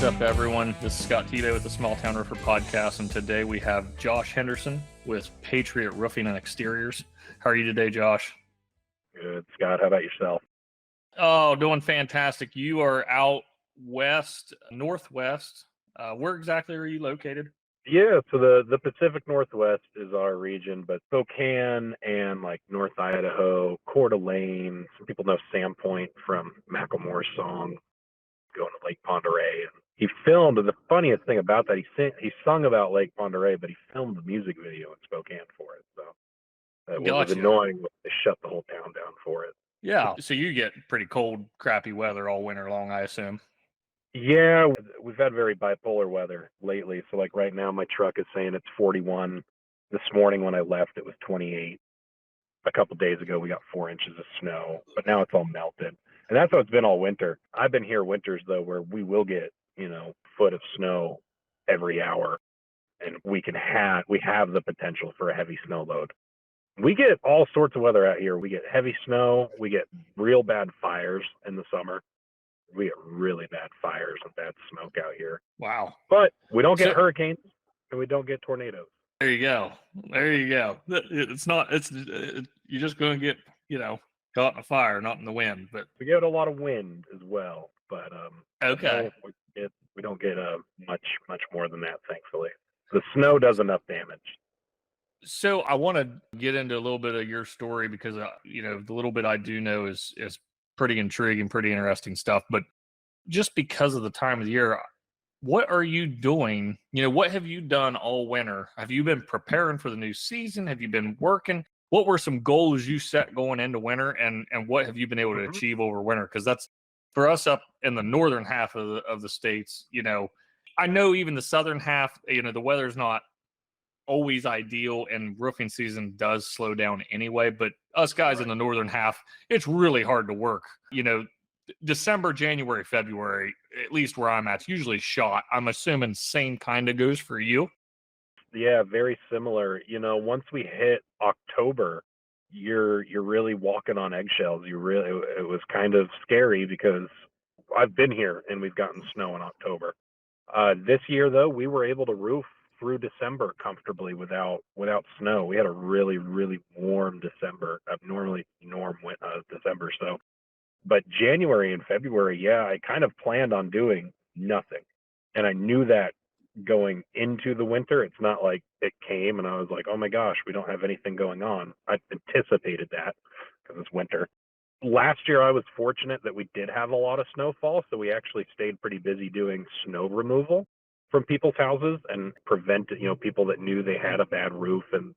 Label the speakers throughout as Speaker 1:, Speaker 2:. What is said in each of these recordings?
Speaker 1: What's up, everyone? This is Scott Tito with the Small Town Roofer Podcast, and today we have Josh Henderson with Patriot Roofing and Exteriors. How are you today, Josh?
Speaker 2: Good, Scott. How about yourself?
Speaker 1: Oh, doing fantastic. You are out west, northwest. Where exactly are you located?
Speaker 2: Yeah, so the Pacific Northwest is our region, but Spokane and like North Idaho, Coeur d'Alene. Some people know Sandpoint from Macklemore's song, going to Lake Pend Oreille. And he filmed, and the funniest thing about that, he sung about Lake Pend Oreille, but he filmed the music video in Spokane for it. So that was
Speaker 1: Gotcha.
Speaker 2: annoying. They shut the whole town down for it.
Speaker 1: Yeah. So you get pretty cold, crappy weather all winter long, I assume.
Speaker 2: Yeah, we've had very bipolar weather lately. So like right now, my truck is saying it's 41. This morning when I left, it was 28. A couple days ago, we got 4 inches of snow, but now it's all melted. And that's how it's been all winter. I've been here winters though, where we will get, foot of snow every hour, and we have the potential for a heavy snow load. We get all sorts of weather out here. We get heavy snow. We get real bad fires in the summer. We get really bad fires and bad smoke out here.
Speaker 1: Wow.
Speaker 2: But we don't get hurricanes and we don't get tornadoes.
Speaker 1: There you go. You're just going to get, caught in a fire, not in the wind. But
Speaker 2: we get a lot of wind as well. But
Speaker 1: okay.
Speaker 2: We don't get much more than that, thankfully. The snow does enough damage.
Speaker 1: So I want to get into a little bit of your story because, the little bit I do know is pretty intriguing, pretty interesting stuff. But just because of the time of the year, what are you doing? What have you done all winter? Have you been preparing for the new season? Have you been working? What were some goals you set going into winter, and what have you been able to achieve over winter? Because that's for us up in the northern half of the states. I know even the southern half, the weather's not always ideal, and roofing season does slow down anyway. But us guys in the northern half, it's really hard to work. December, January, February, at least where I'm at, it's usually shot. I'm assuming same kind of goes for you.
Speaker 2: Yeah, very similar. Once we hit October, you're really walking on eggshells. It was kind of scary because I've been here and we've gotten snow in October. This year though, we were able to roof through December comfortably without snow. We had a really, really warm December, abnormally warm December. So, but January and February, yeah, I kind of planned on doing nothing. And I knew that going into the winter. It's not like it came and I was like, oh my gosh, we don't have anything going on. I anticipated that because it's winter. Last year, I was fortunate that we did have a lot of snowfall. So we actually stayed pretty busy doing snow removal from people's houses and prevented, people that knew they had a bad roof and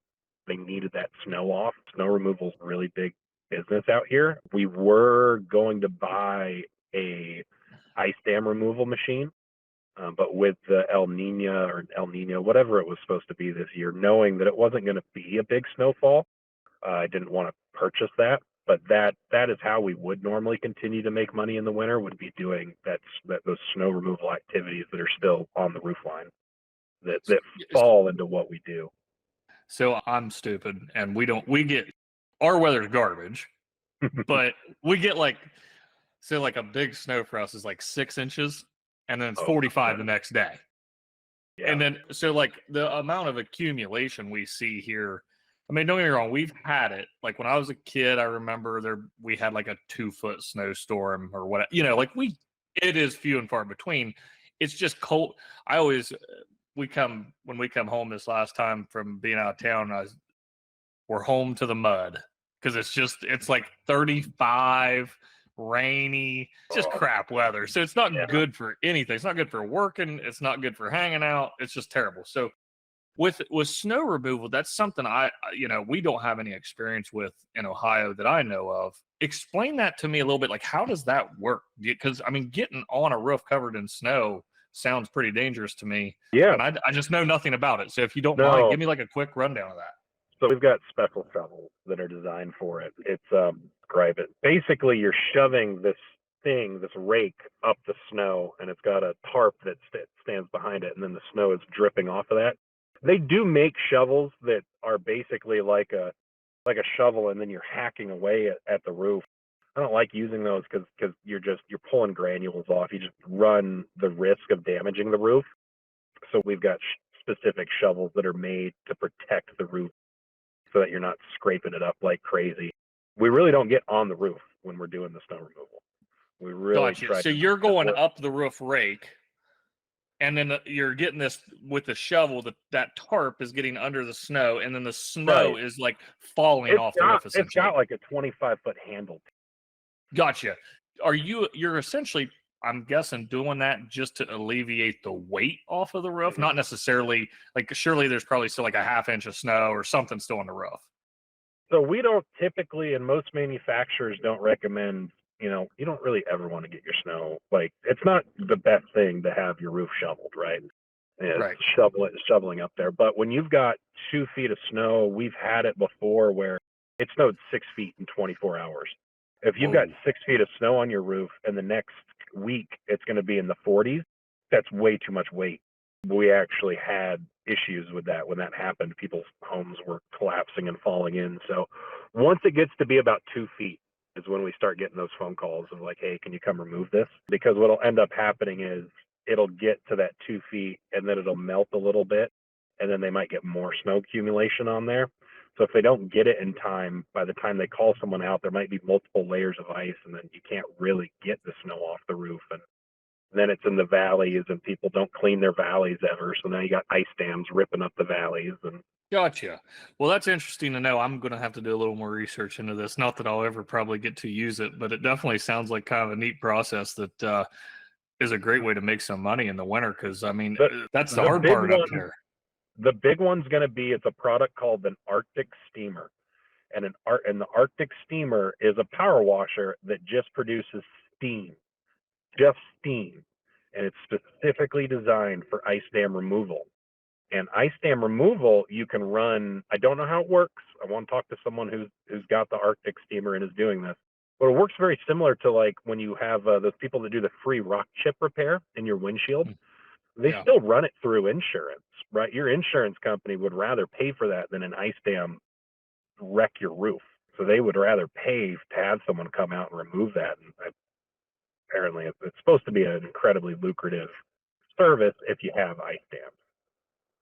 Speaker 2: they needed that snow off. Snow removal is really big business out here. We were going to buy a ice dam removal machine, but with the El Nino, whatever it was supposed to be this year, knowing that it wasn't going to be a big snowfall, I didn't want to purchase that. But that is how we would normally continue to make money in the winter, would be doing those snow removal activities that are still on the roof line that fall into what we do.
Speaker 1: So I'm stupid, and we get our weather's garbage, but we get like a big snow for us is like 6 inches, and then it's 45 the next day. Yeah. And then so like the amount of accumulation we see here. I mean, don't get me wrong, we've had it. Like when I was a kid, I remember we had like a 2-foot snowstorm or what, it is few and far between. It's just cold. When we come home this last time from being out of town, we're home to the mud because it's like 35, rainy, just crap weather. So it's not good for anything. It's not good for working. It's not good for hanging out. It's just terrible. So with snow removal, that's something we don't have any experience with in Ohio that I know of. Explain that to me a little bit. Like, how does that work? Because, I mean, getting on a roof covered in snow sounds pretty dangerous to me. Yeah. And I just know nothing about it. So if you don't mind, give me like a quick rundown of that.
Speaker 2: So we've got special shovels that are designed for it. It's, describe it. Basically, you're shoving this rake up the snow, and it's got a tarp that stands behind it, and then the snow is dripping off of that. They do make shovels that are basically like a shovel, and then you're hacking away at the roof. I don't like using those because you're pulling granules off. You just run the risk of damaging the roof. So we've got specific shovels that are made to protect the roof so that you're not scraping it up like crazy. We really don't get on the roof when we're doing the snow removal. We really
Speaker 1: Gotcha.
Speaker 2: try
Speaker 1: So
Speaker 2: to
Speaker 1: you're going
Speaker 2: work.
Speaker 1: up the roof rake, and then you're getting this with the shovel. That tarp is getting under the snow, and then the
Speaker 2: Right.
Speaker 1: snow is like falling off the roof
Speaker 2: It's
Speaker 1: essentially.
Speaker 2: got like a 25-foot handle.
Speaker 1: Gotcha. You're essentially, I'm guessing, doing that just to alleviate the weight off of the roof,
Speaker 2: Mhm.
Speaker 1: not necessarily like surely there's probably still like a half inch of snow or something still on the roof.
Speaker 2: So we don't typically, and most manufacturers don't recommend, you don't really ever want to get your snow, like, it's not the best thing to have your roof shoveled, right? It's
Speaker 1: Right.
Speaker 2: shoveling up there. But when you've got 2 feet of snow, we've had it before where it snowed 6 feet in 24 hours. If you've got
Speaker 1: Whoa.
Speaker 2: 6 feet of snow on your roof and the next week it's going to be in the 40s, that's way too much weight. We actually had issues with that when that happened. People's homes were collapsing and falling in. So once it gets to be about 2 feet is when we start getting those phone calls of like, hey, can you come remove this? Because what'll end up happening is it'll get to that 2 feet and then it'll melt a little bit and then they might get more snow accumulation on there. So if they don't get it in time, by the time they call someone out, there might be multiple layers of ice and then you can't really get the snow off the roof. And then it's in the valleys and people don't clean their valleys ever. So now you got ice dams ripping up the valleys. And
Speaker 1: Gotcha. Well, that's interesting to know. I'm going to have to do a little more research into this. Not that I'll ever probably get to use it, but it definitely sounds like kind of a neat process that is a great way to make some money in the winter. Because I mean,
Speaker 2: the,
Speaker 1: that's the
Speaker 2: the
Speaker 1: hard
Speaker 2: big
Speaker 1: part up
Speaker 2: one,
Speaker 1: there.
Speaker 2: the big one's going to be, it's a product called an Arctic steamer. And the Arctic steamer is a power washer that just produces steam, just steam. And it's specifically designed for ice dam removal. And ice dam removal, you can run. I don't know how it works. I want to talk to someone who's got the Arctic steamer and is doing this. But it works very similar to like when you have those people that do the free rock chip repair in your windshield.
Speaker 1: Mm.
Speaker 2: They
Speaker 1: Yeah.
Speaker 2: still run it through insurance, right? Your insurance company would rather pay for that than an ice dam wreck your roof. So they would rather pay to have someone come out and remove that. And apparently, it's supposed to be an incredibly lucrative service if you have ice dams.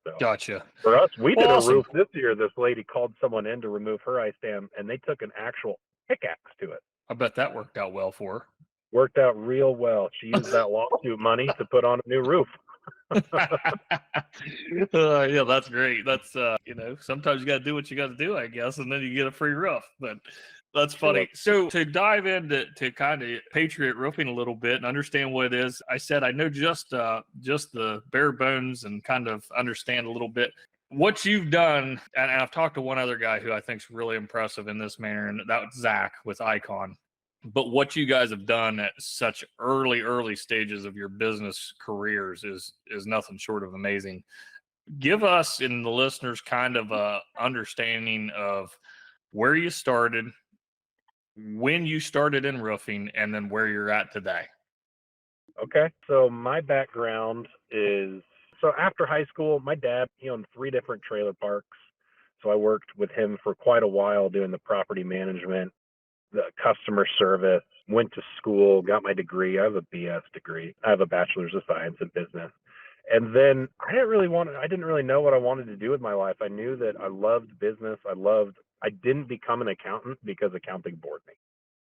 Speaker 2: So
Speaker 1: Gotcha.
Speaker 2: for us, we
Speaker 1: Well,
Speaker 2: did a
Speaker 1: awesome.
Speaker 2: roof this year. This lady called someone in to remove her ice dam, and they took an actual pickaxe to it.
Speaker 1: I bet that worked out well for
Speaker 2: Worked out real well. She used that lawsuit money to put on a new roof.
Speaker 1: her. Yeah, that's great. That's sometimes you got to do what you got to do, I guess, and then you get a free roof. But that's
Speaker 2: She was
Speaker 1: funny. So to dive into kind of Patriot Roofing a little bit and understand what it is, I said I know just the bare bones and kind of understand a little bit what you've done. And I've talked to one other guy who I think is really impressive in this manner, and that was Zach with Icon. But what you guys have done at such early stages of your business careers is nothing short of amazing. Give us and the listeners kind of a understanding of where you started, when you started in roofing, and then where you're at today.
Speaker 2: okay. So my background is, so after high school, my dad, he owned 3 different trailer parks. So I worked with him for quite a while doing the property management, the customer service, went to school, got my degree. I have a BS degree. I have a bachelor's of science in business. And then I didn't really know what I wanted to do with my life. I knew that I loved business. I didn't become an accountant because accounting bored me.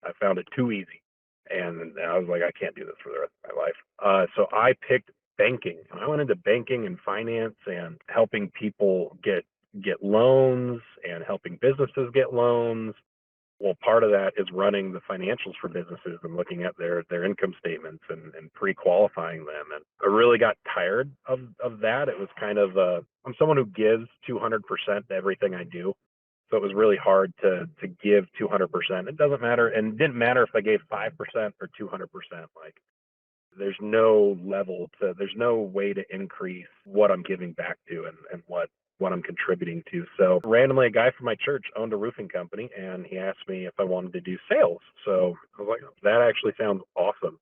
Speaker 2: I found it too easy. And I was like, I can't do this for the rest of my life. So I picked banking. And I went into banking and finance and helping people get loans and helping businesses get loans. Well, part of that is running the financials for businesses and looking at their income statements and pre-qualifying them. And I really got tired of that. It was kind of I'm someone who gives 200% to everything I do. So it was really hard to give 200%. It doesn't matter, and it didn't matter if I gave 5% or 200%. Like there's no there's no way to increase what I'm giving back to and what I'm contributing to. So randomly, a guy from my church owned a roofing company, and he asked me if I wanted to do sales. So I was like, that actually sounds awesome.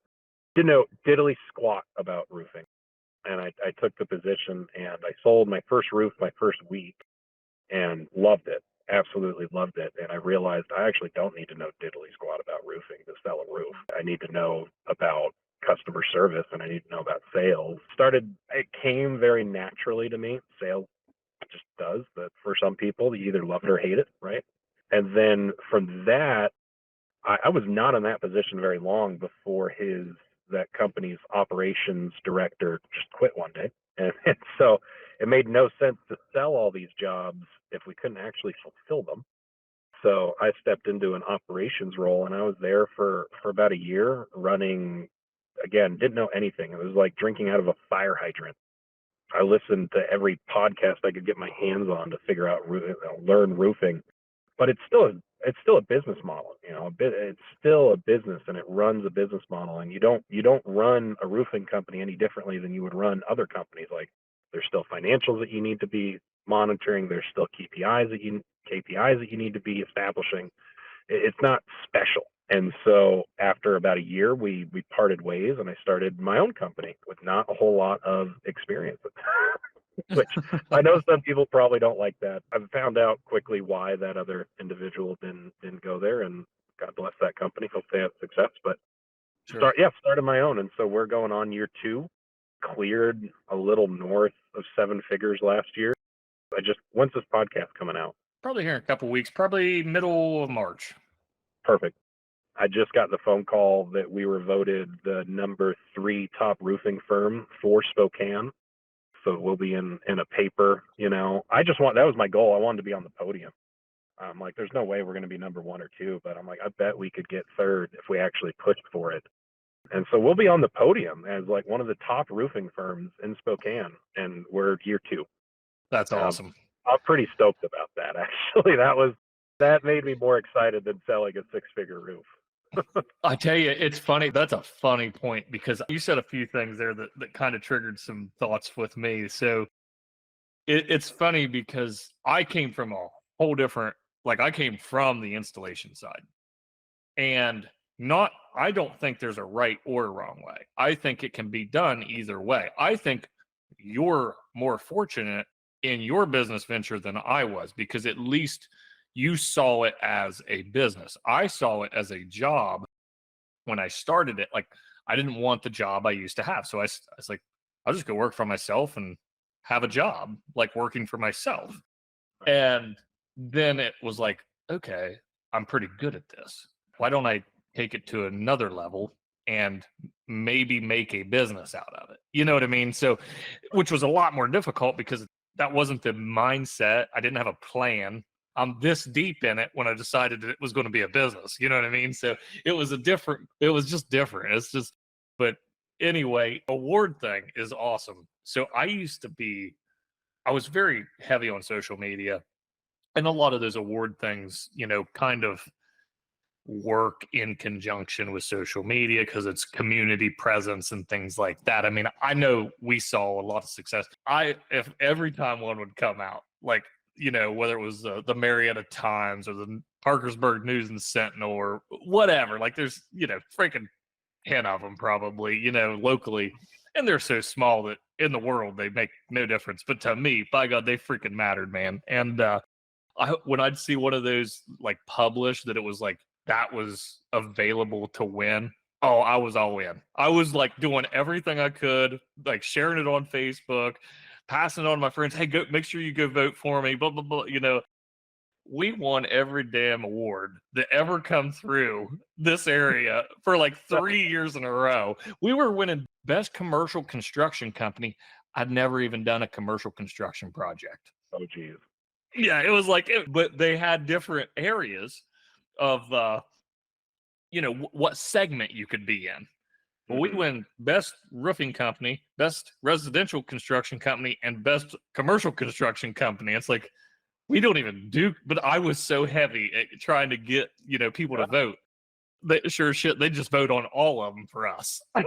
Speaker 2: Didn't know diddly squat about roofing, and I took the position, and I sold my first roof my first week, and loved it. Absolutely loved it. And I realized I actually don't need to know diddly squat about roofing to sell a roof. I need to know about customer service and I need to know about sales. It came very naturally to me. Sales just does, but for some people, you either love it or hate it, right? And then from that, I was not in that position very long before that company's operations director just quit one day. And so it made no sense to sell all these jobs if we couldn't actually fulfill them. So I stepped into an operations role and I was there for about a year running, again, didn't know anything. It was like drinking out of a fire hydrant. I listened to every podcast I could get my hands on to figure out, learn roofing. But it's still a business model, it's still a business and it runs a business model, and you don't run a roofing company any differently than you would run other companies. Like, there's still financials that you need to be monitoring. There's still KPIs that you need to be establishing. It's not special. And so after about a year, we parted ways and I started my own company with not a whole lot of experience. Which I know some people probably don't like that. I've found out quickly why that other individual didn't go there, and God bless that company. Hope they have success. But
Speaker 1: Sure.
Speaker 2: started my own, and so we're going on year 2. Cleared a little north of 7 figures last year. When's this podcast coming out?
Speaker 1: Probably here in a couple of weeks, probably middle of March.
Speaker 2: Perfect. I just got the phone call that we were voted the number 3 top roofing firm for Spokane. So we'll be in a paper, that was my goal. I wanted to be on the podium. I'm like, there's no way we're going to be number 1 or 2, but I'm like, I bet we could get 3rd if we actually pushed for it. And so we'll be on the podium as like one of the top roofing firms in Spokane, and we're year 2.
Speaker 1: That's awesome.
Speaker 2: I'm pretty stoked about that. Actually, that made me more excited than selling a 6-figure roof.
Speaker 1: I tell you, it's funny. That's a funny point because you said a few things there that kind of triggered some thoughts with me. So it's funny because I came from a whole different, I came from the installation side, and I don't think there's a right or a wrong way. I think it can be done either way. I think you're more fortunate in your business venture than I was, because at least you saw it as a business. I saw it as a job when I started it. Like, I didn't want the job I used to have. So I was like, I'll just go work for myself and have a job, like working for myself. And then it was like, okay, I'm pretty good at this. Why don't I take it to another level and maybe make a business out of it? You know what I mean? So, which was a lot more difficult because that wasn't the mindset. I didn't have a plan. I'm this deep in it when I decided that it was going to be a business. You know what I mean? So it was just different. But anyway, award thing is awesome. So I was very heavy on social media, and a lot of those award things, kind of work in conjunction with social media because it's community presence and things like that. I mean, I know we saw a lot of success. If every time one would come out, like, whether it was the Marietta Times or the Parkersburg News and Sentinel or whatever, like there's, freaking 10 of them probably, locally. And they're so small that in the world, they make no difference. But to me, by God, they freaking mattered, man. And when I'd see one of those like published that it was like, that was available to win, oh, I was all in. I was like doing everything I could, like sharing it on Facebook, passing it on to my friends. Hey, go, make sure you go vote for me, blah, blah, blah. We won every damn award that ever come through this area for like 3 years in a row. We were winning best commercial construction company. I'd never even done a commercial construction project.
Speaker 2: Oh, geez.
Speaker 1: Yeah, it was like, but they had different areas of, what segment you could be in. Well, we win best roofing company, best residential construction company, and best commercial construction company. It's like, we don't even do, but I was so heavy at trying to get, people to vote. They sure shit, they just vote on all of them for us.
Speaker 2: Might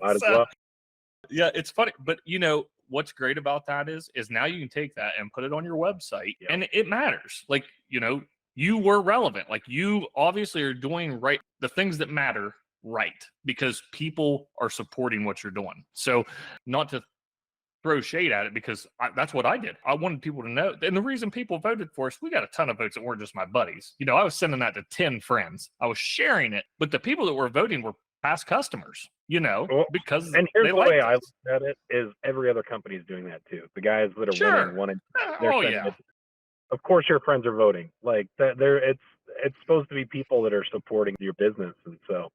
Speaker 2: as well.
Speaker 1: Yeah, it's funny, but what's great about that is now you can take that and put it on your website, and it matters. Like, you were relevant. Like, you obviously are doing right, the things that matter, right, because people are supporting what you're doing. So, not to throw shade at it because that's what I did. I wanted people to know. And the reason people voted for us, we got a ton of votes that weren't just my buddies. You know, I was sending that to 10 friends. I was sharing it, but the people that were voting were past customers, you know,
Speaker 2: Well,
Speaker 1: because
Speaker 2: and here's
Speaker 1: they
Speaker 2: the way
Speaker 1: liked
Speaker 2: I
Speaker 1: us.
Speaker 2: look at it is every other company is doing that too. The guys that are
Speaker 1: Sure.
Speaker 2: winning wanting they're
Speaker 1: Oh,
Speaker 2: sending
Speaker 1: yeah.
Speaker 2: it. Of course your friends are voting. Like they're it's supposed to be people that are supporting your business. And so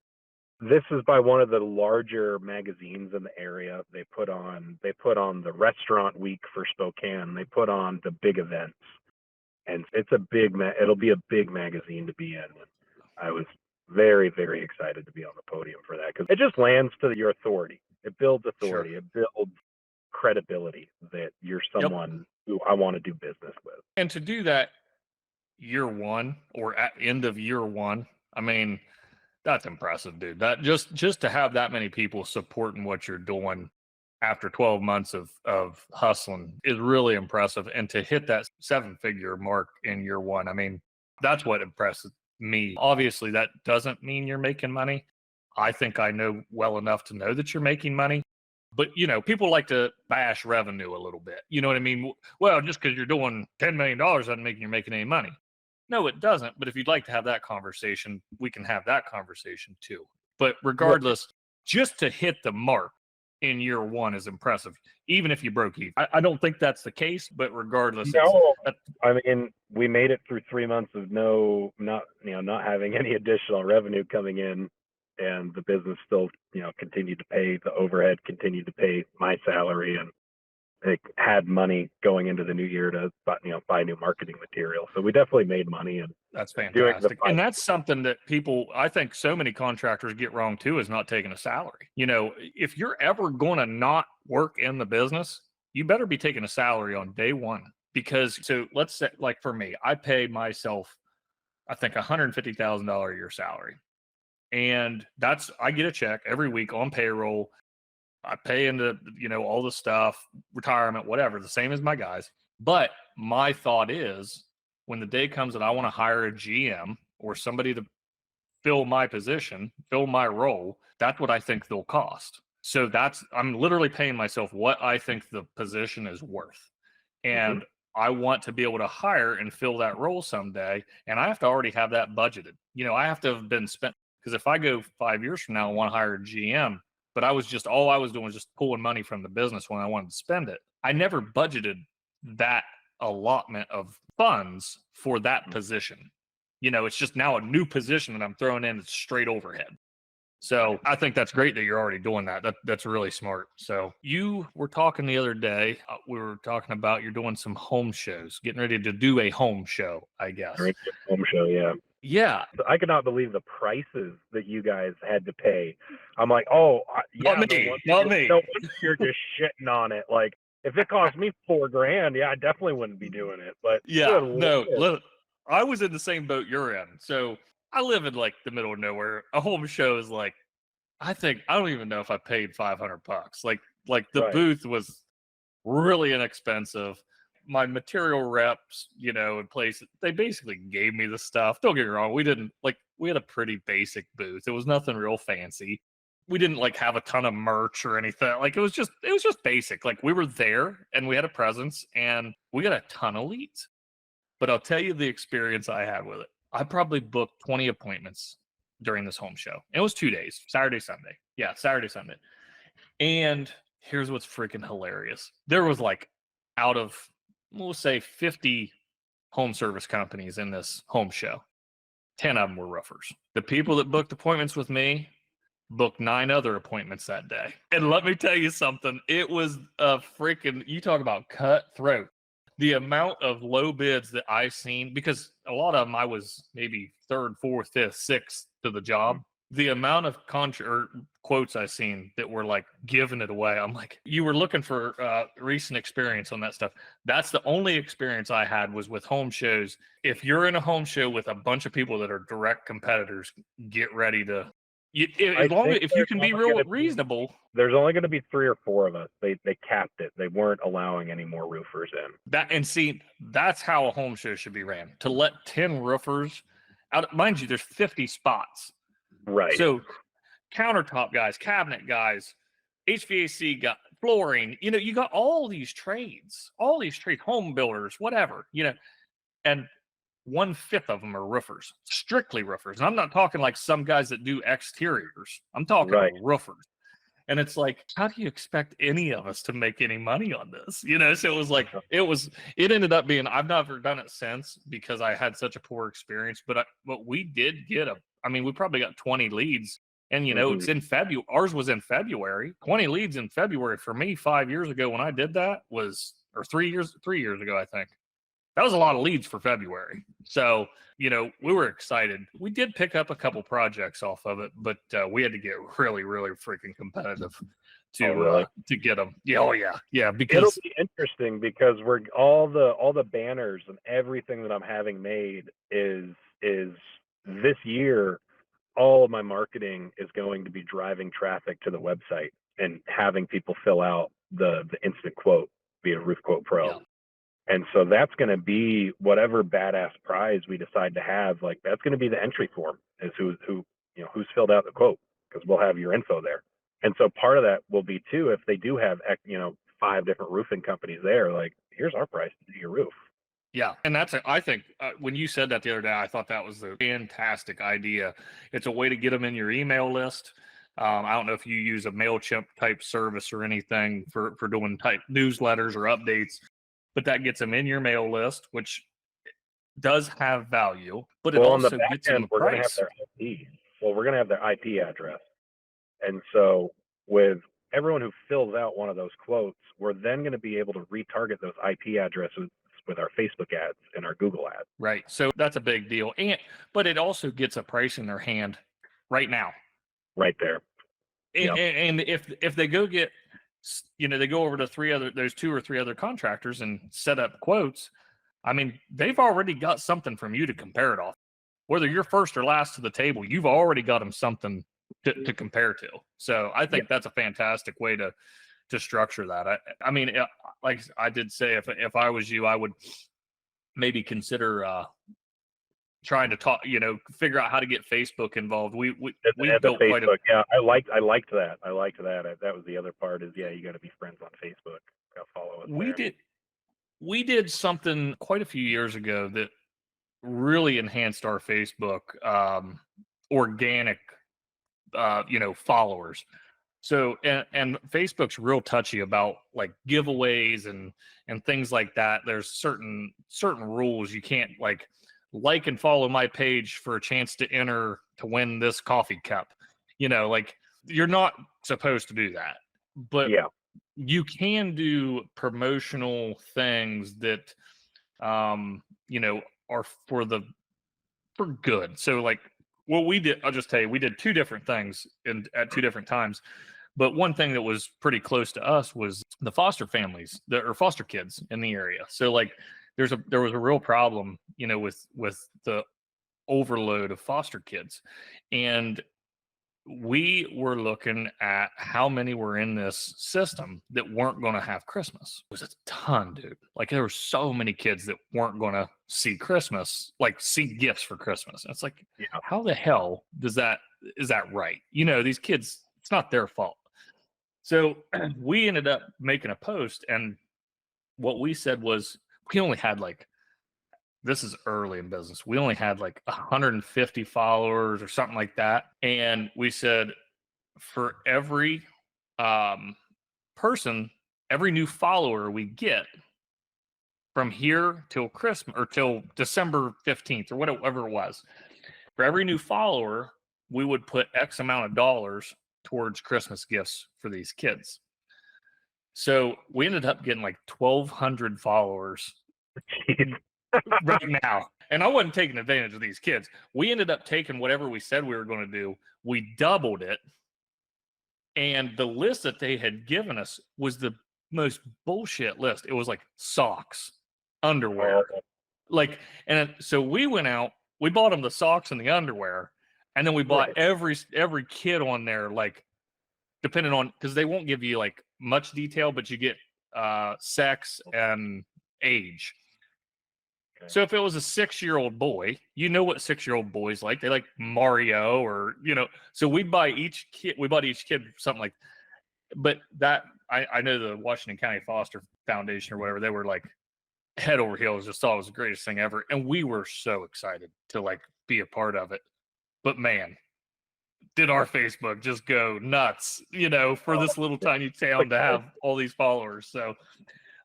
Speaker 2: this is by one of the larger magazines in the area. They put on the restaurant week for Spokane. They put on the big events, and it's a big it'll be a big magazine to be in. I was very, very excited to be on the podium for that because it just lands to your authority. It builds authority.
Speaker 1: Sure.
Speaker 2: It builds credibility that you're someone who I want to do business with.
Speaker 1: And to do that year one or at end of year one, I mean, that's impressive, dude. That just to have that many people supporting what you're doing after 12 months of hustling is really impressive. And to hit that 7-figure mark in year one, I mean, that's what impresses me. Obviously, that doesn't mean you're making money. I think I know well enough to know that you're making money. But, you know, people like to bash revenue a little bit. You know what I mean? Well, just because you're doing $10 million doesn't mean you're making any money. No, it doesn't. But if you'd like to have that conversation, we can have that conversation too. But regardless, just to hit the mark in year one is impressive, even if you broke even. I don't think that's the case, but regardless,
Speaker 2: No, I mean, we made it through 3 months of not having any additional revenue coming in, and the business still, continued to pay the overhead, continued to pay my salary, and it had money going into the new year to buy new marketing material. So we definitely made money, and
Speaker 1: that's
Speaker 2: doing the
Speaker 1: fantastic. And that's something that people, I think so many contractors get wrong too, is not taking a salary. You know, if you're ever going to not work in the business, you better be taking a salary on day one. Because so let's say, like for me, I pay myself, I think $150,000 a year salary. And I get a check every week on payroll. I pay into, all the stuff, retirement, whatever, the same as my guys. But my thought is when the day comes that I want to hire a GM or somebody to fill my position, fill my role, that's what I think they'll cost. So I'm literally paying myself what I think the position is worth. And I want to be able to hire and fill that role someday. And I have to already have that budgeted. I have to have been spent, because if I go 5 years from now and want to hire a GM, but all I was doing was just pulling money from the business when I wanted to spend it. I never budgeted that allotment of funds for that position. It's just now a new position that I'm throwing in. It's straight overhead. So I think that's great that you're already doing that. That's really smart. So you were talking the other day, we were talking about you're doing some home shows, getting ready to do a home show, I guess.
Speaker 2: Home show, yeah.
Speaker 1: Yeah.
Speaker 2: I could not believe the prices that you guys had to pay. I'm like, oh, yeah.
Speaker 1: Not me.
Speaker 2: No wonder you're just shitting on it. Like, if it cost me $4,000, yeah, I definitely wouldn't be doing it. But
Speaker 1: yeah, no, I was in the same boat you're in. So I live in like the middle of nowhere. A home show is like, I don't even know if I paid $500. Like the booth was really inexpensive. My material reps, in place, they basically gave me the stuff. Don't get me wrong. We had a pretty basic booth. It was nothing real fancy. We didn't like have a ton of merch or anything. Like it was just basic. Like we were there and we had a presence and we got a ton of leads. But I'll tell you the experience I had with it. I probably booked 20 appointments during this home show. It was 2 days, Saturday, Sunday. Yeah, Saturday, Sunday. And here's what's freaking hilarious. There was like out of, we'll say 50 home service companies in this home show. 10 of them were roofers. The people that booked appointments with me booked 9 other appointments that day. And let me tell you something. It was a freaking, you talk about cutthroat. The amount of low bids that I seen, because a lot of them I was maybe 3rd, 4th, 5th, 6th to the job. The amount of quotes I seen that were like giving it away. I'm like, you were looking for recent experience on that stuff. That's the only experience I had was with home shows. If you're in a home show with a bunch of people that are direct competitors, get ready to. If you can be reasonable.
Speaker 2: There's only going to be 3 or 4 of us. They capped it. They weren't allowing any more roofers in.
Speaker 1: That's how a home show should be ran. To let 10 roofers out, mind you, there's 50 spots.
Speaker 2: Right.
Speaker 1: So countertop guys, cabinet guys, HVAC guys, flooring, you got all these trades, home builders, whatever, and 1/5 of them are roofers, strictly roofers. And I'm not talking like some guys that do exteriors. I'm talking
Speaker 2: Right.
Speaker 1: roofers. And it's like, how do you expect any of us to make any money on this? So it was like, it ended up being, I've never done it since because I had such a poor experience, but we did get we probably got 20 leads. And, it's in February. Ours was in February. 20 leads in February for me 5 years ago when I did that or 3 years ago, I think. That was a lot of leads for February. So, we were excited. We did pick up a couple projects off of it, but we had to get really, really freaking competitive to get them. Yeah, oh yeah, yeah. Because
Speaker 2: it'll be interesting because we're all the banners and everything that I'm having made is this year. All of my marketing is going to be driving traffic to the website and having people fill out the instant quote via Roof Quote Pro.
Speaker 1: Yeah.
Speaker 2: And so that's going to be whatever badass prize we decide to have. Like that's going to be the entry form is who's filled out the quote, because we'll have your info there. And so part of that will be too, if they do have 5 different roofing companies there, like here's our price to do your roof.
Speaker 1: Yeah, and I think when you said that the other day, I thought that was a fantastic idea. It's a way to get them in your email list. I don't know if you use a MailChimp type service or anything for doing type newsletters or updates, but that gets them in your mail list, which does have value, but it also gets them a
Speaker 2: price. We're going to have their IP. Well, we're going to have their IP address. And so with everyone who fills out one of those quotes, we're then going to be able to retarget those IP addresses with our Facebook ads and our Google ads.
Speaker 1: Right. So that's a big deal. But it also gets a price in their hand right now.
Speaker 2: Right there.
Speaker 1: And if they go get, they go over to there's 2 or 3 other contractors and set up quotes. They've already got something from you to compare it off. Whether you're first or last to the table, you've already got them something to compare to. So I think that's a fantastic way to structure that. Like I did say, if I was you, I would maybe consider trying to talk, figure out how to get Facebook involved. We built quite a
Speaker 2: I liked that. That was the other part is you got to be friends on Facebook. Follow us.
Speaker 1: We did something quite a few years ago that really enhanced our Facebook organic followers. So and Facebook's real touchy about like giveaways and things like that. There's certain rules. You can't like and follow my page for a chance to enter to win this coffee cup. Like you're not supposed to do that. But you can do promotional things that are for good. So like what we did, I'll just tell you, we did 2 different things at 2 different times. But one thing that was pretty close to us was the foster families or foster kids in the area. So like there was a real problem, with the overload of foster kids. And we were looking at how many were in this system that weren't going to have Christmas. It was a ton, dude. Like there were so many kids that weren't going to see Christmas, like see gifts for Christmas. And it's like, how the hell is that right? These kids, it's not their fault. So we ended up making a post, and what we said was we only had this is early in business. We only had 150 followers or something like that. And we said for every person, every new follower we get from here till Christmas or till December 15th or whatever it was, for every new follower, we would put X amount of dollars towards Christmas gifts for these kids. So we ended up getting 1,200 followers right now. And I wasn't taking advantage of these kids. We ended up taking whatever we said we were going to do. We doubled it. And the list that they had given us was the most bullshit list. It was like socks, underwear. And so we went out, we bought them the socks and the underwear. And then we bought every kid on there, depending on, because they won't give you much detail, but you get sex and age. Okay. So if it was a 6-year-old boy, what 6-year-old boys like. They like Mario or, so we bought each kid something like, but that I know the Washington County Foster Foundation or whatever, they were like head over heels, just thought it was the greatest thing ever. And we were so excited to like be a part of it. But man, did our Facebook just go nuts, for
Speaker 2: Oh,
Speaker 1: this little
Speaker 2: yeah.
Speaker 1: tiny town to have all these followers. So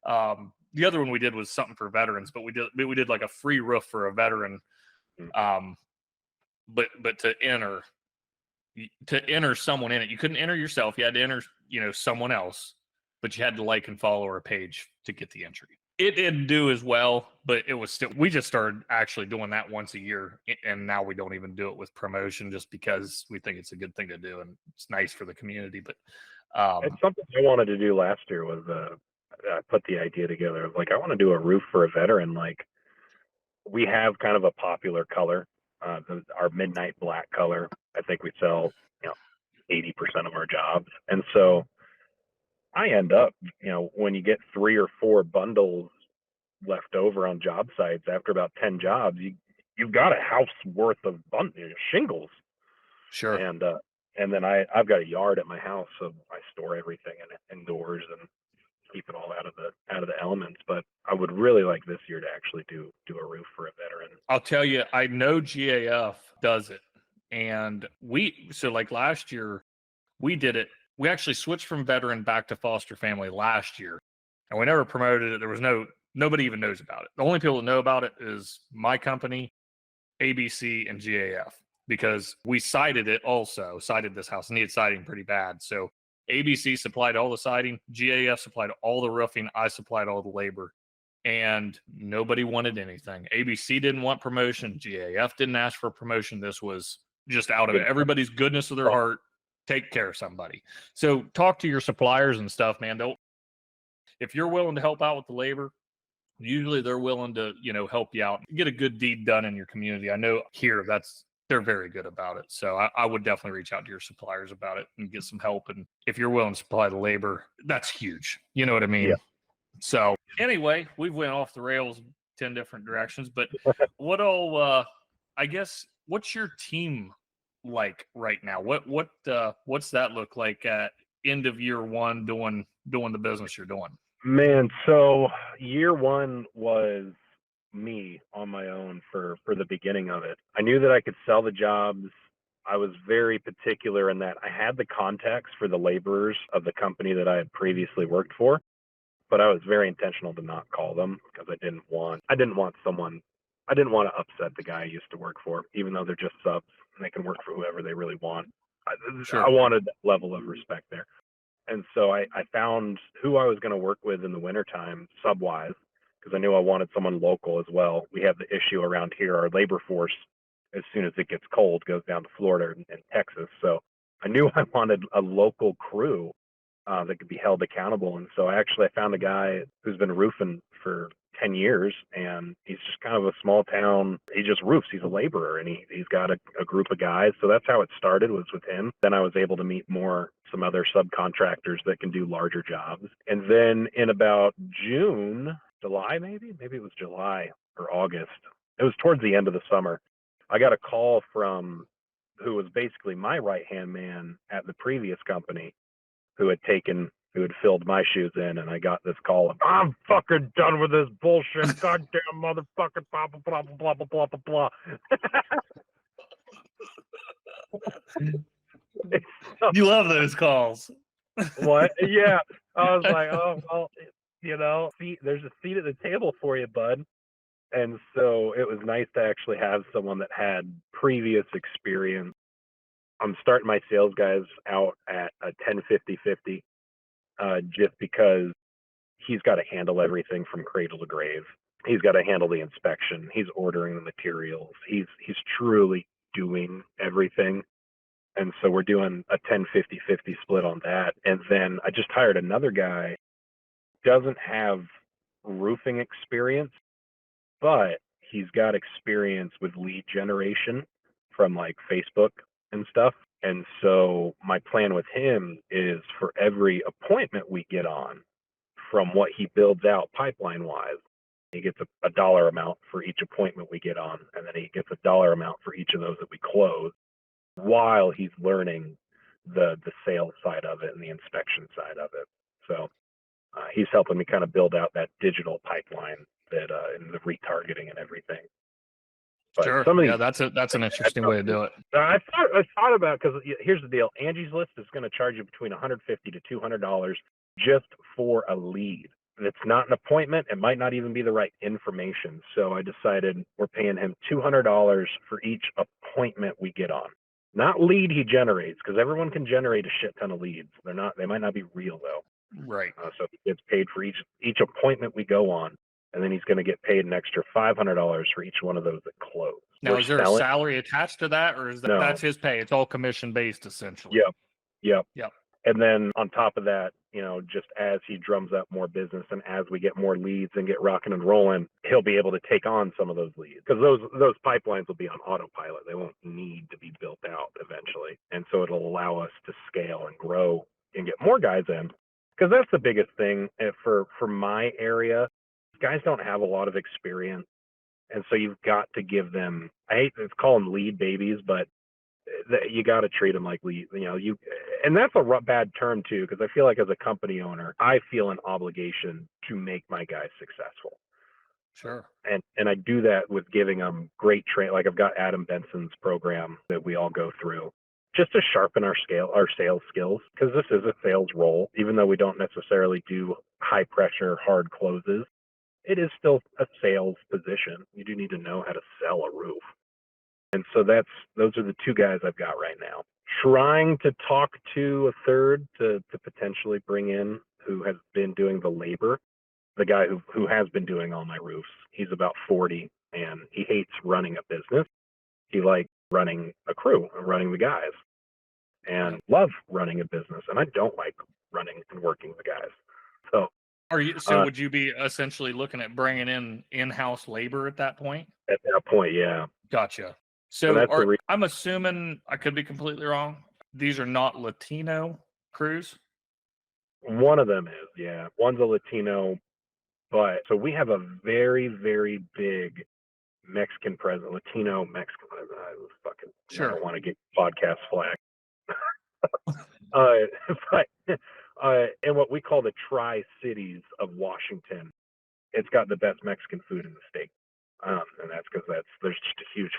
Speaker 1: the other one we did was something for veterans, but we did like a free roof for a veteran.
Speaker 2: Mm.
Speaker 1: But to enter someone in it, you couldn't enter yourself. You had to enter, someone else, but you had to like and follow our page to get the entry. It didn't do as well, but it was still, we just started actually doing that once a year. And now we don't even do it with promotion just because we think it's a good thing to do and it's nice for the community. But
Speaker 2: It's something I wanted to do last year was I put the idea together. Like, I want to do a roof for a veteran. Like, we have kind of a popular color, our midnight black color. I think we sell, 80% of our jobs. And so I end up, when you get 3 or 4 bundles left over on job sites after about 10 jobs, you've got a house worth of shingles.
Speaker 1: sure.
Speaker 2: And then I've got a yard at my house, so I store everything indoors and keep it all out of the elements. But I would really like this year to actually do a roof for a veteran.
Speaker 1: I'll tell you, I know GAF does it. And so like last year, we did it. We actually switched from veteran back to foster family last year. And we never promoted it. There was nobody even knows about it. The only people that know about it is my company, ABC, and GAF, because we cited this house, needed siding pretty bad. So ABC supplied all the siding, GAF supplied all the roofing, I supplied all the labor, and nobody wanted anything. ABC didn't want promotion, GAF didn't ask for promotion. This was just out of everybody's goodness of their heart. Take care of somebody. So talk to your suppliers and stuff, man. If you're willing to help out with the labor, usually they're willing to, help you out, get a good deed done in your community. I know here they're very good about it. So I would definitely reach out to your suppliers about it and get some help. And if you're willing to supply the labor, that's huge. You know what I mean?
Speaker 2: Yeah.
Speaker 1: So anyway, we've went off the rails 10 different directions, but I guess, what's your team like right now? What's that look like at end of year one doing the business you're doing?
Speaker 2: Man, so year one was me on my own for the beginning of it. I knew that I could sell the jobs. I was very particular in that I had the contacts for the laborers of the company that I had previously worked for, but I was very intentional to not call them because I didn't want to upset the guy I used to work for, even though they're just subs and they can work for whoever they really want.
Speaker 1: Sure.
Speaker 2: I wanted that level of respect there. And so I found who I was going to work with in the wintertime, sub-wise, because I knew I wanted someone local as well. We have the issue around here. Our labor force, as soon as it gets cold, goes down to Florida and Texas. So I knew I wanted a local crew that could be held accountable. And so I found a guy who's been roofing for 10 years, and he's just kind of a small town. He just roofs. He's a laborer, and he's got a group of guys. So that's how it started, was with him. Then I was able to meet some other subcontractors that can do larger jobs. And then in about July, maybe it was July or August. It was towards the end of the summer. I got a call from who was basically my right-hand man at the previous company, who had filled my shoes in, and I got this call of, I'm fucking done with this bullshit, goddamn motherfucker, blah, blah, blah, blah, blah, blah, blah, blah.
Speaker 1: You love those calls.
Speaker 2: What? Yeah. I was like, oh, well, there's a seat at the table for you, bud. And so it was nice to actually have someone that had previous experience. I'm starting my sales guys out at a 10-50-50. Just because he's got to handle everything from cradle to grave. He's got to handle the inspection. He's ordering the materials. He's truly doing everything. And so we're doing a 10-50-50 split on that. And then I just hired another guy, doesn't have roofing experience, but he's got experience with lead generation from like Facebook and stuff. And so my plan with him is for every appointment we get on, from what he builds out pipeline wise, he gets a dollar amount for each appointment we get on, and then he gets a dollar amount for each of those that we close, while he's learning the sales side of it and the inspection side of it. So he's helping me kind of build out that digital pipeline that and the retargeting and everything. But
Speaker 1: Sure.
Speaker 2: some of
Speaker 1: Yeah,
Speaker 2: these,
Speaker 1: that's an interesting way to do it.
Speaker 2: I thought about, because here's the deal: Angie's List is going to charge you between $150 to $200 just for a lead. It's not an appointment. It might not even be the right information. So I decided we're paying him $200 for each appointment we get on. Not lead he generates, because everyone can generate a shit ton of leads. They might not be real though.
Speaker 1: Right.
Speaker 2: So he gets paid for each appointment we go on, and then he's going to get paid an extra $500 for each one of those that close.
Speaker 1: Now,
Speaker 2: We're
Speaker 1: is there a
Speaker 2: selling.
Speaker 1: salary attached to that, or is
Speaker 2: No.
Speaker 1: that's his pay? It's all commission based, essentially.
Speaker 2: Yep.
Speaker 1: Yep.
Speaker 2: And then on top of that, just as he drums up more business and as we get more leads and get rocking and rolling, he'll be able to take on some of those leads, because those pipelines will be on autopilot. They won't need to be built out eventually. And so it'll allow us to scale and grow and get more guys in, because that's the biggest thing for my area. Guys don't have a lot of experience. And so you've got to give them, I hate to call them lead babies, but you got to treat them like lead, and that's a bad term too, because I feel like as a company owner, I feel an obligation to make my guys successful.
Speaker 1: Sure.
Speaker 2: And I do that with giving them great Like I've got Adam Benson's program that we all go through just to sharpen our sales skills, because this is a sales role. Even though we don't necessarily do high pressure, hard closes, it is still a sales position. You do need to know how to sell a roof. And so those are the two guys I've got right now. Trying to talk to a third to potentially bring in, who has been doing the labor. The guy who has been doing all my roofs. He's about 40, and he hates running a business. He likes running a crew and running the guys, and love running a business. And I don't like running and working the guys. So
Speaker 1: would you be essentially looking at bringing in-house labor at that point?
Speaker 2: At that point, yeah.
Speaker 1: Gotcha. So
Speaker 2: that's
Speaker 1: I'm assuming, I could be completely wrong, these are not Latino crews?
Speaker 2: One of them is, yeah. One's a Latino, but so we have a very, very big Mexican presence, Latino Mexican presence. I don't want to get podcast flag. But in what we call the Tri-Cities of Washington, it's got the best Mexican food in the state. And that's because there's just a huge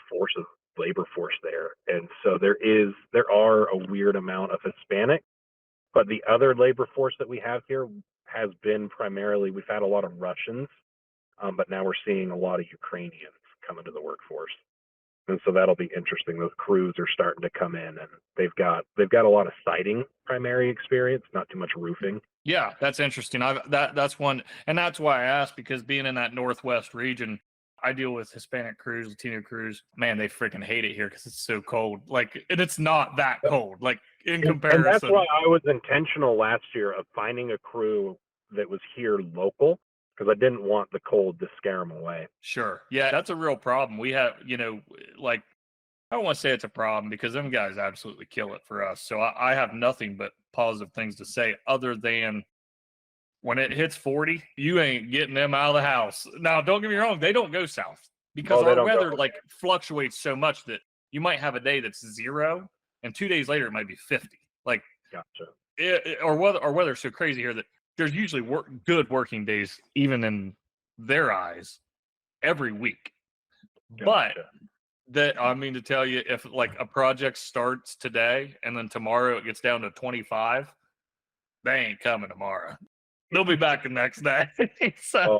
Speaker 2: labor force there. And so there are a weird amount of Hispanic, but the other labor force that we have here has been primarily, we've had a lot of Russians, but now we're seeing a lot of Ukrainians come into the workforce. And so that'll be interesting. Those crews are starting to come in, and they've got a lot of siding primary experience, not too much roofing.
Speaker 1: Yeah, that's interesting. That's one, and that's why I asked, because being in that Northwest region, I deal with Hispanic crews, Latino crews. Man, they freaking hate it here because it's so cold. And it's not that cold, in comparison.
Speaker 2: And that's why I was intentional last year of finding a crew that was here local, because I didn't want the cold to scare them away.
Speaker 1: Sure. Yeah, that's a real problem. We have, I don't want to say it's a problem, because them guys absolutely kill it for us. So I have nothing but positive things to say, other than when it hits 40, you ain't getting them out of the house. Now, don't get me wrong, they don't go south, because our weather fluctuates so much that you might have a day that's 0, and 2 days later it might be 50.
Speaker 2: Gotcha.
Speaker 1: Our weather's so crazy here that there's usually good working days, even in their eyes, every week.
Speaker 2: Gotcha.
Speaker 1: But I mean to tell you, if a project starts today and then tomorrow it gets down to 25, they ain't coming tomorrow. They'll be back the next day. So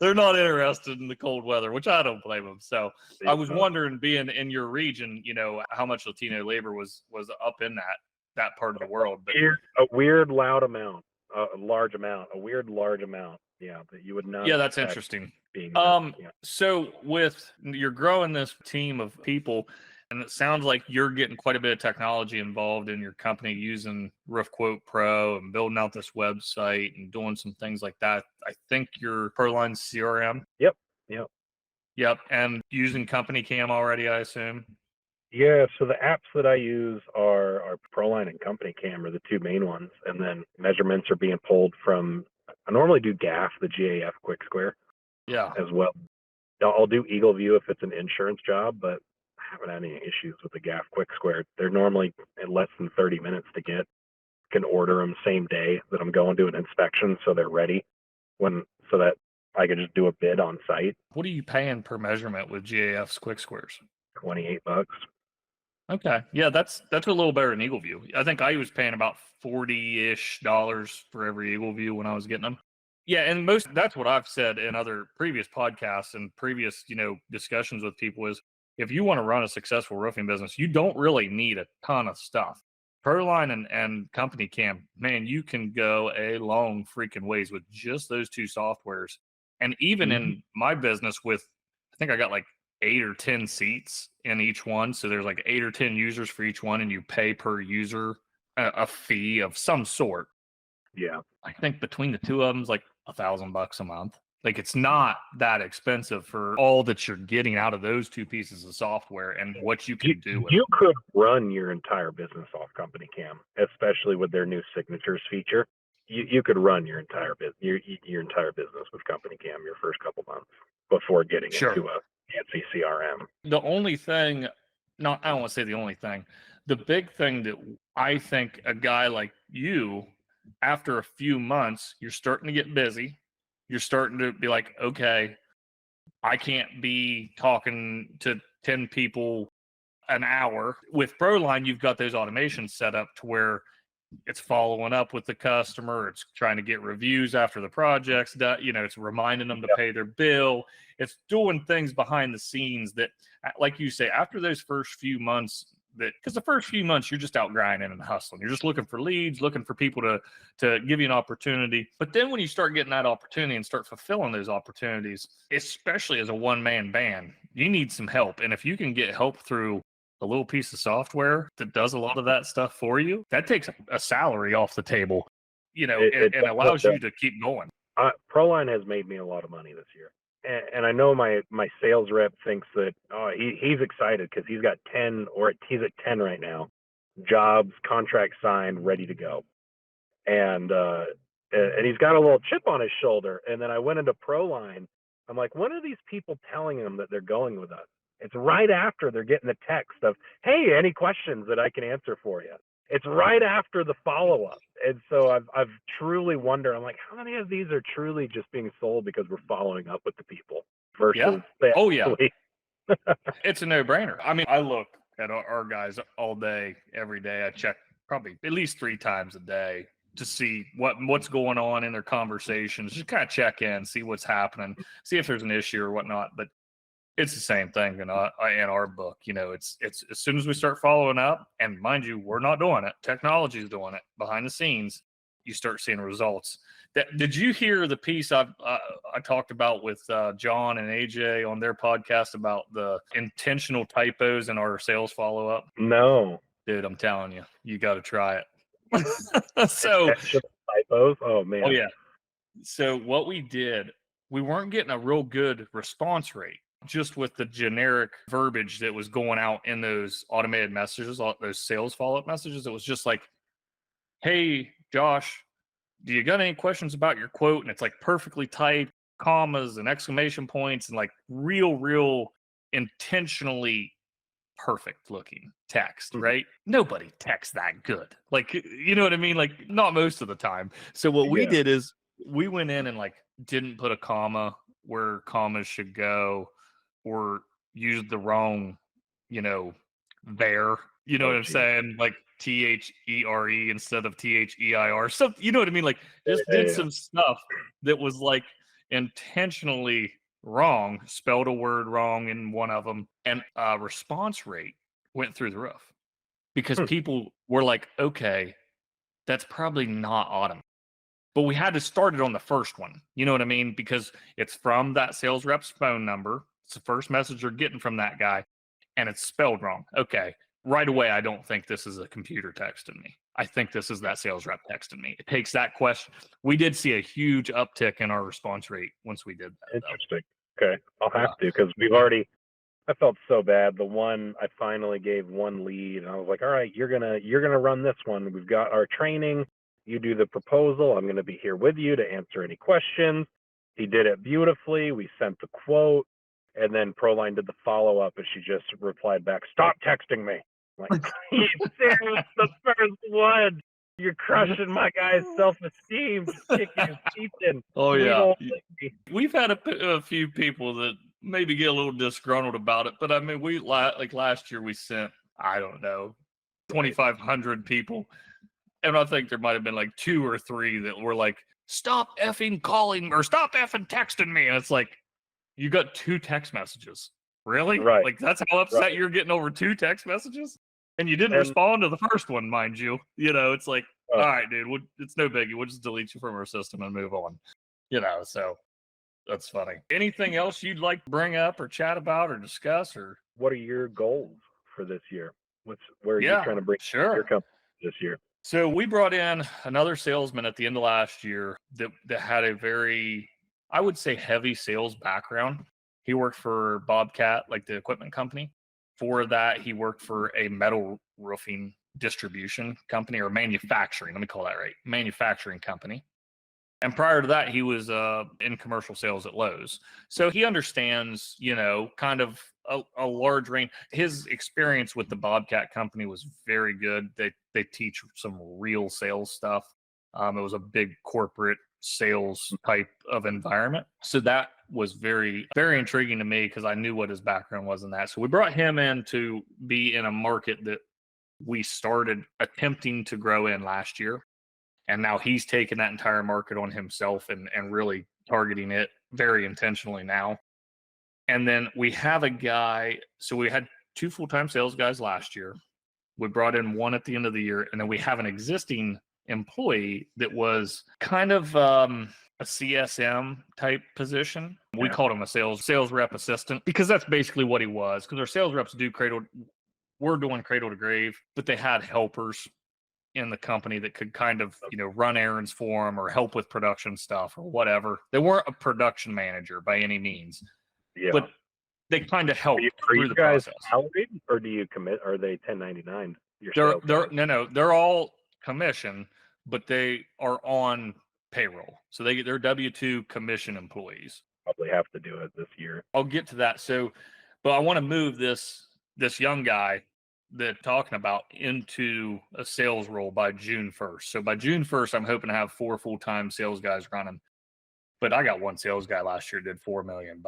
Speaker 1: they're not interested in the cold weather, which I don't blame them. So I was wondering, being in your region, how much Latino labor was up in that part of the world. But
Speaker 2: a weird large amount. Yeah, that you would not.
Speaker 1: Yeah, that's interesting. So you're growing this team of people, and it sounds like you're getting quite a bit of technology involved in your company, using Roof Quote Pro and building out this website and doing some things like that. I think you're Proline CRM. Yep. And using Company Cam already, I assume.
Speaker 2: Yeah, so the apps that I use are Proline and Company Cam are the two main ones, and then measurements are being pulled from. I normally do GAF, the GAF Quick Square.
Speaker 1: Yeah.
Speaker 2: As well. I'll do Eagle View if it's an insurance job, but I haven't had any issues with the GAF Quick Square. They're normally in less than 30 minutes to get. can order them same day that I'm going to an inspection, so they're ready so that I can just do a bid on site.
Speaker 1: What are you paying per measurement with GAF's quick squares?
Speaker 2: $28.
Speaker 1: Okay. Yeah, that's a little better than Eagle View. I think I was paying about $40-ish for every Eagle View when I was getting them. Yeah, and that's what I've said in other previous podcasts and previous, discussions with people is if you want to run a successful roofing business, you don't really need a ton of stuff. Proline and Company Cam, man, you can go a long freaking ways with just those two softwares. And even in my business I think I got like 8 or 10 seats in each one. So there's like 8 or 10 users for each one, and you pay per user a fee of some sort.
Speaker 2: Yeah.
Speaker 1: I think between the two of them is like $1,000 a month. Like it's not that expensive for all that you're getting out of those two pieces of software and what you can do with
Speaker 2: You could run your entire business off Company Cam, especially with their new signatures feature. You could run your entire business with Company Cam your first couple months before getting into a fancy CRM.
Speaker 1: The only thing, I don't want to say the only thing, the big thing that I think a guy like you, after a few months, you're starting to get busy. You're starting to be like, okay, I can't be talking to 10 people an hour. With Proline, you've got those automations set up to where it's following up with the customer. It's trying to get reviews after the project's done. It's reminding them to pay their bill. It's doing things behind the scenes that, like you say, after those first few months, because the first few months you're just out grinding and hustling. You're just looking for leads, looking for people to give you an opportunity. But then when you start getting that opportunity and start fulfilling those opportunities, especially as a one-man band, you need some help. And if you can get help through a little piece of software that does a lot of that stuff for you, that takes a salary off the table, and allows you to keep going.
Speaker 2: Proline has made me a lot of money this year. And I know my sales rep thinks that he's excited because he's got 10, or he's at 10 right now, jobs, contract signed, ready to go. And he's got a little chip on his shoulder. And then I went into Proline. I'm like, when are these people telling him that they're going with us? It's right after they're getting the text of, hey, any questions that I can answer for you? It's right after the follow-up. And so I've truly wondered, I'm like, how many of these are truly just being sold because we're following up with the people versus
Speaker 1: It's a no-brainer. I mean, I look at our guys all day, every day. I check probably at least 3 times a day to see what's going on in their conversations, just kind of check in, see what's happening, see if there's an issue or whatnot. But it's the same thing in our book. It's as soon as we start following up, and mind you, we're not doing it. Technology's doing it behind the scenes. You start seeing results. Did you hear the piece I talked about with John and AJ on their podcast about the intentional typos in our sales follow-up?
Speaker 2: No.
Speaker 1: Dude, I'm telling you, you got to try it. So
Speaker 2: typos? Oh, man.
Speaker 1: Oh, yeah. So what we did, we weren't getting a real good response rate just with the generic verbiage that was going out in those automated messages, those sales follow-up messages. It was just like, hey, Josh, do you got any questions about your quote? And it's like perfectly typed, commas and exclamation points, and like real intentionally perfect looking text, right? Nobody texts that good. Like, you know what I mean? Like, not most of the time. So what we did is we went in and like didn't put a comma where commas should go, or used the wrong, there. You know what I'm saying? Like THERE instead of THEIR. So you know what I mean? Like just did some stuff that was like intentionally wrong, spelled a word wrong in one of them, and response rate went through the roof because people were like, okay, that's probably not automated. But we had to start it on the first one. You know what I mean? Because it's from that sales rep's phone number. It's the first message you're getting from that guy, and it's spelled wrong. Okay. Right away, I don't think this is a computer texting me. I think this is that sales rep texting me. It takes that question. We did see a huge uptick in our response rate once we did that.
Speaker 2: Interesting. Okay. I'll have to, because I felt so bad. The one I finally gave one lead, and I was like, all right, you're gonna run this one. We've got our training. You do the proposal. I'm gonna be here with you to answer any questions. He did it beautifully. We sent the quote, and then Proline did the follow up, and she just replied back, "Stop texting me." I'm like, you serious? The first one. You're crushing my guy's self-esteem, just kicking his teeth in.
Speaker 1: Oh
Speaker 2: Sweet
Speaker 1: yeah,
Speaker 2: old lady.
Speaker 1: we've had a few people that maybe get a little disgruntled about it, but I mean, like last year we sent, I don't know, 2,500 people, and I think there might have been like 2 or 3 that were like, "Stop effing calling or stop effing texting me," and it's like, you got 2 text messages, really?
Speaker 2: Right,
Speaker 1: Like that's how upset
Speaker 2: right.
Speaker 1: you're getting over 2 text messages, and you didn't
Speaker 2: And
Speaker 1: respond to the first one, mind you. You know, it's like,
Speaker 2: uh,
Speaker 1: all right, dude, it's no biggie. We'll just delete you from our system and move on. You know, so that's funny. Anything else you'd like to bring up or chat about or discuss or
Speaker 2: what are your goals for this year? Where are you
Speaker 1: yeah,
Speaker 2: trying to bring your
Speaker 1: sure.
Speaker 2: company this year?
Speaker 1: So we brought in another salesman at the end of last year that had a very, I would say, heavy sales background. He worked for Bobcat, like the equipment company. For that, he worked for a metal roofing distribution company or manufacturing. Let me call that right, manufacturing company. And prior to that, he was in commercial sales at Lowe's. So he understands, you know, kind of a large range. His experience with the Bobcat company was very good. They teach some real sales stuff. It was a big corporate sales type of environment. So that was very, very intriguing to me because I knew what his background was in that. So we brought him in to be in a market that we started attempting to grow in last year, and now he's taken that entire market on himself and really targeting it very intentionally now. And then we have a guy, so we had 2 full-time sales guys last year. We brought in 1 at the end of the year, and then we have an existing employee that was kind of a CSM type position. We
Speaker 2: Yeah.
Speaker 1: called him a sales rep assistant because that's basically what he was. Because our sales reps we're doing cradle to grave, but they had helpers in the company that could kind of, you know, run errands for them or help with production stuff or whatever. They weren't a production manager by any means,
Speaker 2: Yeah.
Speaker 1: but they kind of
Speaker 2: Are you,
Speaker 1: helped
Speaker 2: are
Speaker 1: through
Speaker 2: you
Speaker 1: the
Speaker 2: guys
Speaker 1: process.
Speaker 2: salaried or do you commit? Are they 1099? Your
Speaker 1: They're
Speaker 2: sales
Speaker 1: they're
Speaker 2: guys
Speaker 1: no, they're all commission, but they are on payroll. So they're W-2 commission employees.
Speaker 2: probably have to do it this year.
Speaker 1: I'll get to that. So, but I want to move this young guy that talking about into a sales role by June 1st. So by June 1st, I'm hoping to have 4 full-time sales guys running. But I got 1 sales guy last year did $4 million.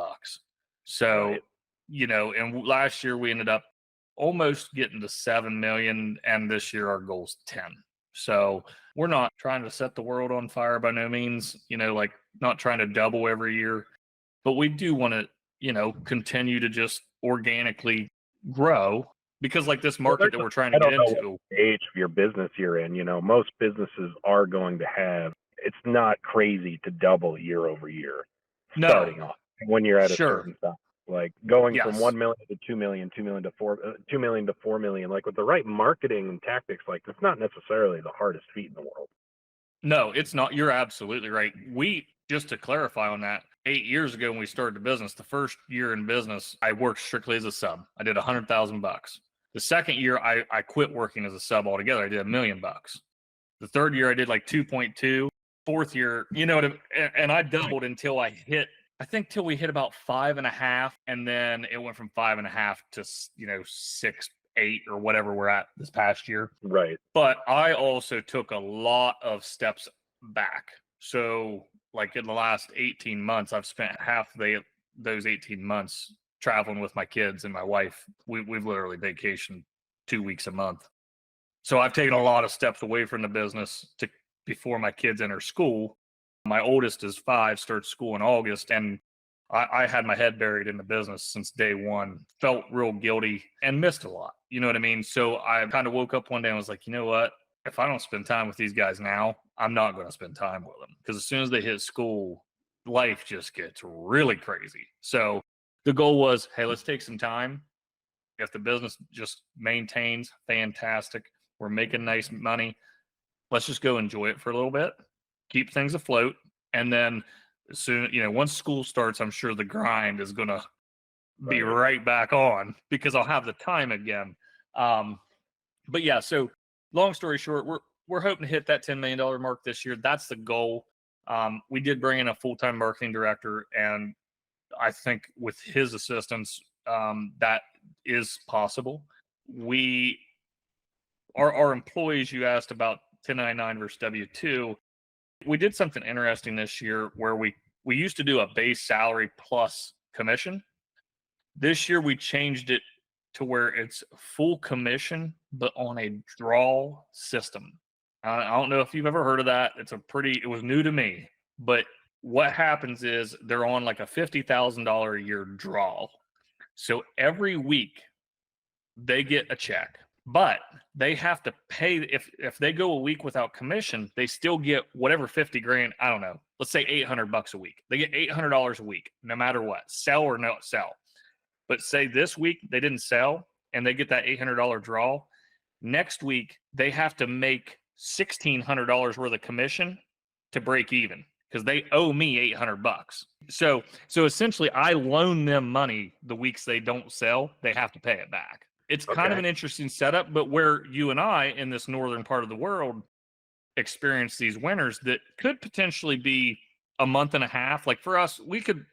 Speaker 1: So,
Speaker 2: Right.
Speaker 1: you know, and last year we ended up almost getting to 7 million, and this year our goal's 10. So we're not trying to set the world on fire by no means, you know, like not trying to double every year, but we do want to, you know, continue to just organically grow because like this
Speaker 2: Well,
Speaker 1: market that we're trying to
Speaker 2: I
Speaker 1: get
Speaker 2: don't know what
Speaker 1: into.
Speaker 2: stage of your business you're in. You know, most businesses are going to have, it's not crazy to double year over year
Speaker 1: No,
Speaker 2: starting off when you're at a
Speaker 1: sure.
Speaker 2: certain size. Like going from
Speaker 1: Yes.
Speaker 2: 1 million to 2 million, 2 million to 4, 2 million to 4 million, like with the right marketing and tactics, like it's not necessarily the hardest feat in the world.
Speaker 1: No, it's not. You're absolutely right. We, just to clarify on that, 8 years ago when we started the business, the first year in business, I worked strictly as a sub. I did $100,000. The second year, I quit working as a sub altogether. I did $1 million. The third year, I did like 2.2. Fourth year, you know what? And I doubled until I hit. I think till we hit about 5.5, and then it went from 5.5 to 6, 8, or whatever we're at this past year.
Speaker 2: Right.
Speaker 1: But I also took a lot of steps back. So, like in the last 18 months, I've spent half those 18 months traveling with my kids and my wife. We've literally vacationed 2 weeks a month. So I've taken a lot of steps away from the business to before my kids enter school. My oldest is 5, starts school in August, and I had my head buried in the business since day one. Felt real guilty and missed a lot. You know what I mean? So I kind of woke up one day and was like, you know what? If I don't spend time with these guys now, I'm not going to spend time with them because as soon as they hit school, life just gets really crazy. So the goal was, hey, let's take some time. If the business just maintains, fantastic. We're making nice money. Let's just go enjoy it for a little bit, keep things afloat, and then as soon, once school starts, I'm sure the grind is going to be right back on because I'll have the time again. But yeah, so long story short, we're hoping to hit that $10 million mark this year. That's the goal. We did bring in a full-time marketing director, and I think with his assistance, that is possible. Our employees, you asked about 1099 versus W2. We did something interesting this year where we used to do a base salary plus commission. This year we changed it to where it's full commission, but on a draw system. I don't know if you've ever heard of that. It was new to me, but what happens is they're on like a $50,000 a year draw. So every week they get a check, but they have to pay. If they go a week without commission, they still get whatever 50 grand. I don't know. Let's say $800 a week. They get $800 a week, no matter what, sell or no sell. But say this week they didn't sell and they get that $800 draw. Next week they have to make $1,600 worth of commission to break even because they owe me $800. So essentially I loan them money the weeks they don't sell. They have to pay it back. It's kind of an interesting setup, but where you and I in this northern part of the world experience these winters that could potentially be a month and a half. Like for us, we could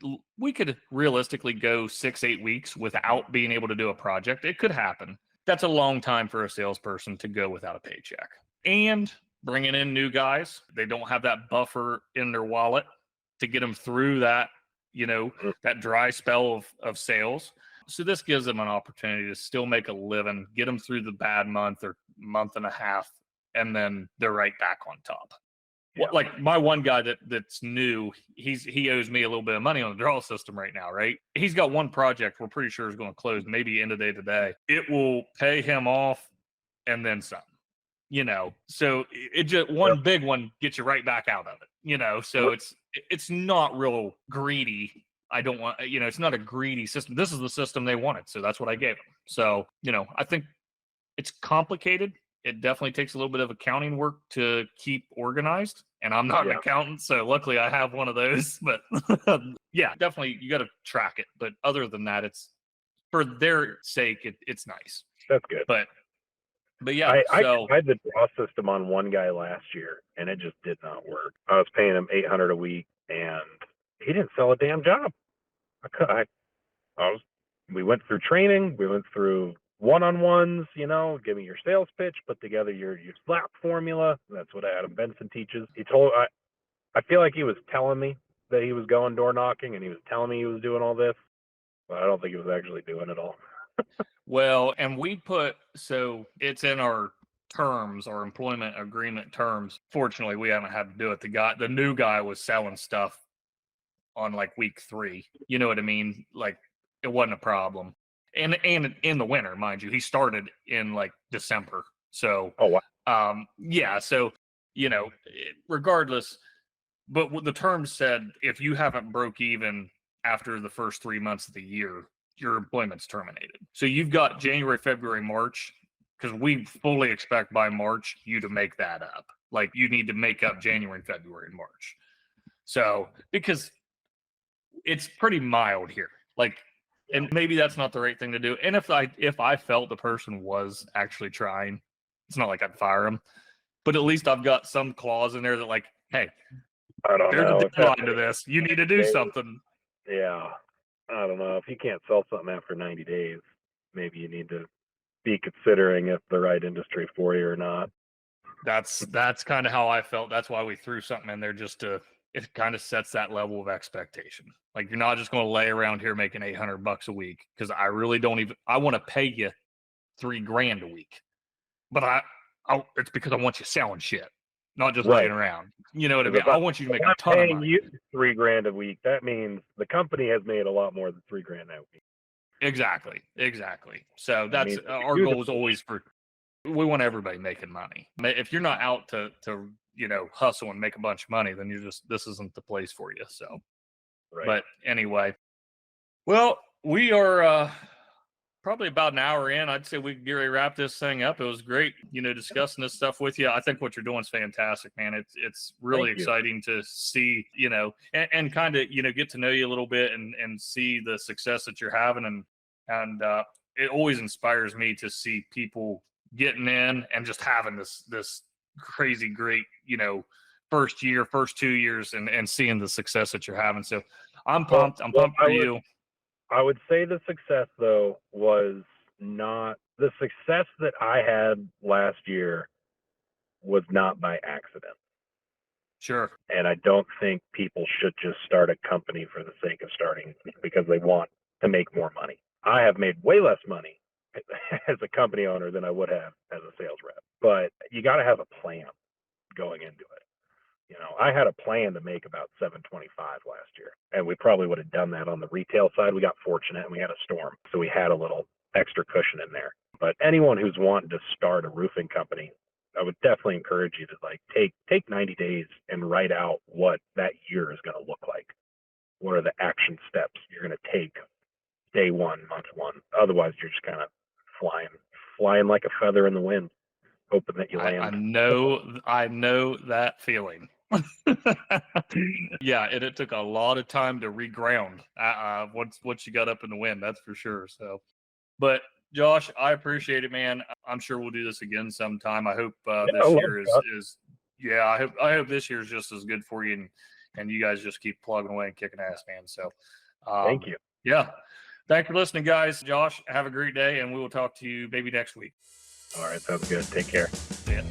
Speaker 1: realistically go 6-8 weeks without being able to do a project. It could happen. That's a long time for a salesperson to go without a paycheck. And bringing in new guys, they don't have that buffer in their wallet to get them through that, that dry spell of sales. So this gives them an opportunity to still make a living, get them through the bad month or month and a half, and then they're right back on top. Yeah. Like my one guy that's new, he owes me a little bit of money on the draw system right now, right? He's got one project we're pretty sure is going to close maybe end of day today. It will pay him off and then some, So it just one big one gets you right back out of it, So it's not real greedy. I don't want, it's not a greedy system. This is the system they wanted, so that's what I gave them. So, I think it's complicated. It definitely takes a little bit of accounting work to keep organized. And I'm not an accountant, so luckily I have one of those. But yeah, definitely you got to track it. But other than that, it's for their sake, it's nice.
Speaker 2: That's good.
Speaker 1: But yeah,
Speaker 2: I tried the draw system on one guy last year, and it just did not work. I was paying him $800 a week, and he didn't sell a damn job. We went through training. We went through one-on-ones, give me your sales pitch, put together your SLAP formula. That's what Adam Benson teaches. I feel like he was telling me that he was going door knocking and he was telling me he was doing all this, but I don't think he was actually doing it all.
Speaker 1: Well, and so it's in our terms, our employment agreement terms. Fortunately, we haven't had to do it. The new guy was selling stuff on like week 3. You know what I mean? Like it wasn't a problem. And in the winter, mind you, he started in like December. So, yeah. So, regardless, but what the terms said, if you haven't broke even after the first 3 months of the year, your employment's terminated. So you've got January, February, March, because we fully expect by March you to make that up. Like you need to make up January, February, and March. So, because it's pretty mild here. Like, and maybe that's not the right thing to do. And if I felt the person was actually trying, it's not like I'd fire them. But at least I've got some clause in there that like, hey, there's a deadline to this. You need to do something.
Speaker 2: Yeah. I don't know. If you can't sell something after 90 days, maybe you need to be considering if the right industry for you or not.
Speaker 1: That's kind of how I felt. That's why we threw something in there it kind of sets that level of expectation. Like you're not just going to lay around here making $800 a week because I really I want to pay you $3,000 a week, but it's because I want you selling shit, not just laying around. You know what I mean? I want you to make a ton of money.
Speaker 2: You $3,000 a week. That means the company has made a lot more than $3,000 a week.
Speaker 1: Exactly. So that's our goal is always we want everybody making money. If you're not out to hustle and make a bunch of money, then this isn't the place for you. So, But anyway, well, we are probably about an hour in. I'd say we can get ready to wrap this thing up. It was great, discussing this stuff with you. I think what you're doing is fantastic, man. It's really exciting to see, and kind of, get to know you a little bit and see the success that you're having. And it always inspires me to see people getting in and just having this crazy great, first 2 years and seeing the success that you're having. So I'm pumped. I'm pumped for you.
Speaker 2: I would say the success though was not the success that I had last year was not by accident.
Speaker 1: Sure.
Speaker 2: And I don't think people should just start a company for the sake of starting because they want to make more money. I have made way less money as a company owner than I would have as a sales rep. But you got to have a plan going into it. You know, I had a plan to make about 725 last year, and we probably would have done that on the retail side. We got fortunate and we had a storm, so we had a little extra cushion in there. But anyone who's wanting to start a roofing company, I would definitely encourage you to like take 90 days and write out what that year is going to look like. What are the action steps you're going to take day one, month one? Otherwise, you're just kind of flying like a feather in the wind, hoping that you land.
Speaker 1: I know that feeling. Yeah, and it took a lot of time to reground once you got up in the wind, that's for sure. So, but Josh, I appreciate it, man. I'm sure we'll do this again sometime. I hope this year is yeah. I hope this year is just as good for you, and you guys just keep plugging away and kicking ass, man. So,
Speaker 2: thank you.
Speaker 1: Yeah, thanks for listening, guys. Josh, have a great day, and we will talk to you maybe next week.
Speaker 2: All right, sounds good. Take care.
Speaker 1: See ya.